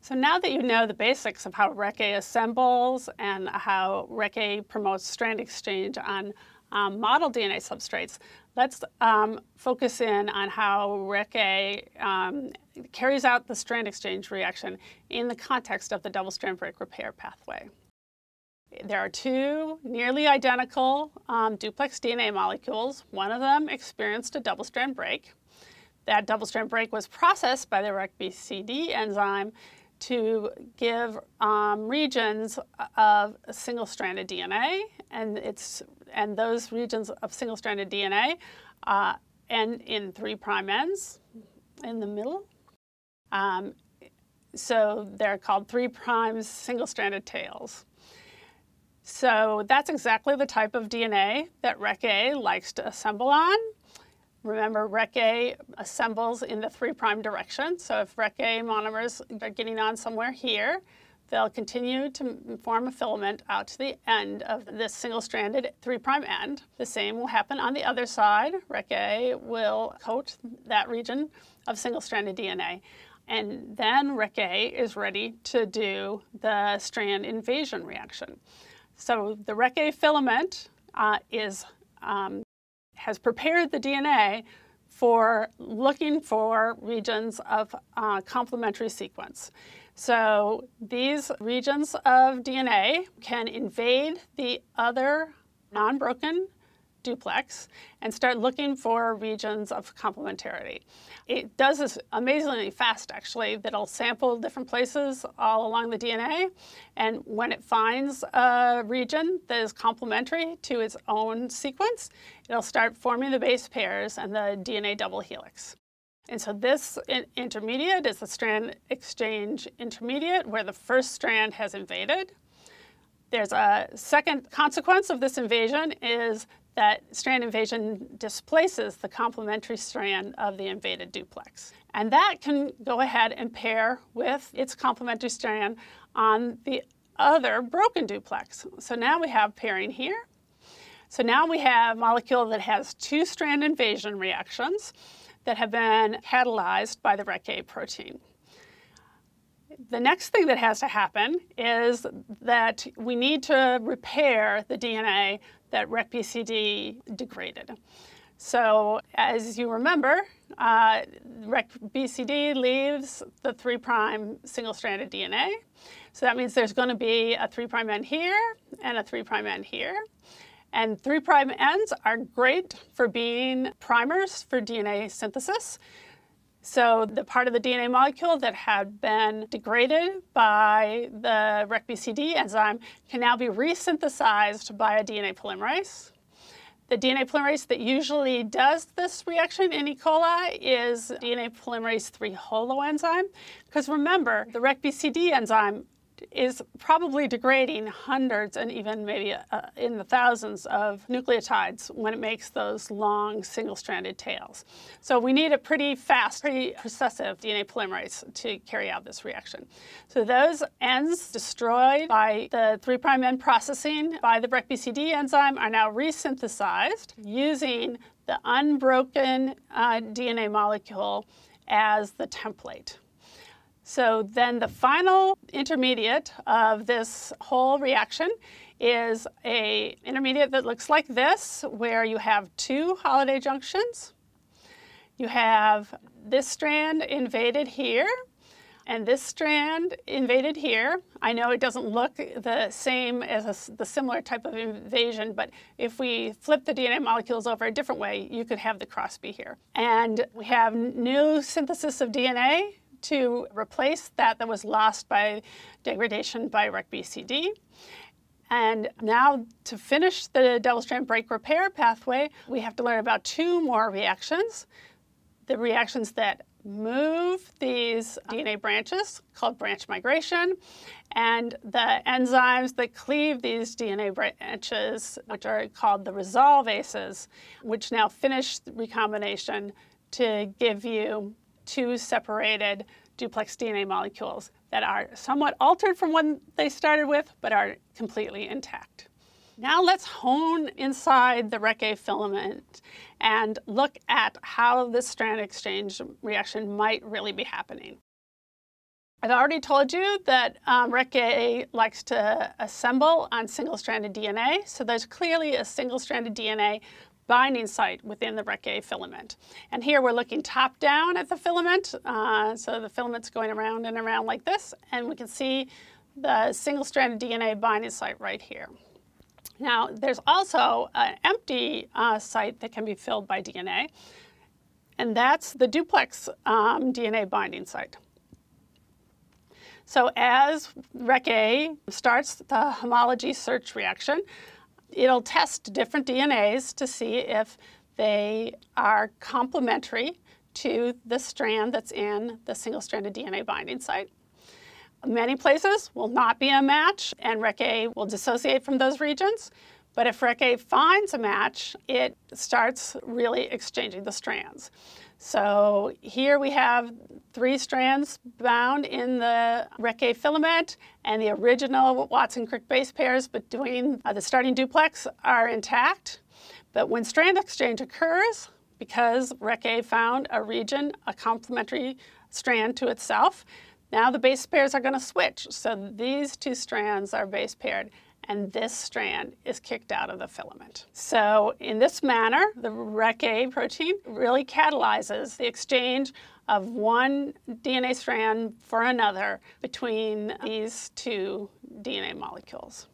So now that you know the basics of how REC-A assembles and how REC-A promotes strand exchange on model DNA substrates, let's focus in on how REC-A carries out the strand exchange reaction in the context of the double-strand break repair pathway. There are two nearly identical duplex DNA molecules. One of them experienced a double-strand break. That double-strand break was processed by the REC-BCD enzyme to give regions of single-stranded DNA, and those regions of single-stranded DNA end in 3' ends in the middle. So they're called 3' single-stranded tails. So that's exactly the type of DNA that REC-A likes to assemble on. Remember, REC-A assembles in the 3' direction. So if REC-A monomers are getting on somewhere here, they'll continue to form a filament out to the end of this single-stranded 3' end. The same will happen on the other side. REC-A will coat that region of single-stranded DNA. And then REC-A is ready to do the strand invasion reaction. So the REC-A filament has prepared the DNA for looking for regions of complementary sequence. So these regions of DNA can invade the other non-broken duplex and start looking for regions of complementarity. It does this amazingly fast, actually, that it'll sample different places all along the DNA, and when it finds a region that is complementary to its own sequence, it'll start forming the base pairs and the DNA double helix. And so this intermediate is the strand exchange intermediate, where the first strand has invaded. There's a second consequence of this invasion is that strand invasion displaces the complementary strand of the invaded duplex. And that can go ahead and pair with its complementary strand on the other broken duplex. So now we have pairing here. So now we have a molecule that has two strand invasion reactions that have been catalyzed by the REC-A protein. The next thing that has to happen is that we need to repair the DNA that REC-BCD degraded. So as you remember, REC-BCD leaves the 3' single-stranded DNA. So that means there's going to be a 3' end here and a 3' end here. And 3' ends are great for being primers for DNA synthesis. So the part of the DNA molecule that had been degraded by the REC-BCD enzyme can now be resynthesized by a DNA polymerase. The DNA polymerase that usually does this reaction in E. coli is DNA polymerase 3 holoenzyme, because remember, the REC-BCD enzyme is probably degrading hundreds and even maybe in the thousands of nucleotides when it makes those long single-stranded tails. So we need a pretty fast, pretty processive DNA polymerase to carry out this reaction. So those ends destroyed by the 3' end processing by the REC-BCD enzyme are now resynthesized using the unbroken DNA molecule as the template. So then the final intermediate of this whole reaction is an intermediate that looks like this, where you have two holiday junctions. You have this strand invaded here, and this strand invaded here. I know it doesn't look the same as the similar type of invasion, but if we flip the DNA molecules over a different way, you could have the cross be here. And we have new synthesis of DNA to replace that was lost by degradation by REC-BCD. And now to finish the double-strand break repair pathway, we have to learn about two more reactions. The reactions that move these DNA branches, called branch migration, and the enzymes that cleave these DNA branches, which are called the resolvases, which now finish the recombination to give you two separated duplex DNA molecules that are somewhat altered from what they started with, but are completely intact. Now let's hone inside the REC-A filament and look at how this strand exchange reaction might really be happening. I've already told you that REC-A likes to assemble on single-stranded DNA, so there's clearly a single-stranded DNA binding site within the REC-A filament. And here we're looking top down at the filament, so the filament's going around and around like this, and we can see the single-stranded DNA binding site right here. Now, there's also an empty site that can be filled by DNA, and that's the duplex DNA binding site. So as REC-A starts the homology search reaction, it'll test different DNAs to see if they are complementary to the strand that's in the single-stranded DNA binding site. Many places will not be a match, and REC-A will dissociate from those regions. But if REC-A finds a match, it starts really exchanging the strands. So here we have 3 strands bound in the REC-A filament, and the original Watson-Crick base pairs between the starting duplex are intact. But when strand exchange occurs, because REC-A found a region, a complementary strand to itself, now the base pairs are going to switch. So these 2 strands are base paired, and this strand is kicked out of the filament. So in this manner, the REC-A protein really catalyzes the exchange of one DNA strand for another between these 2 DNA molecules.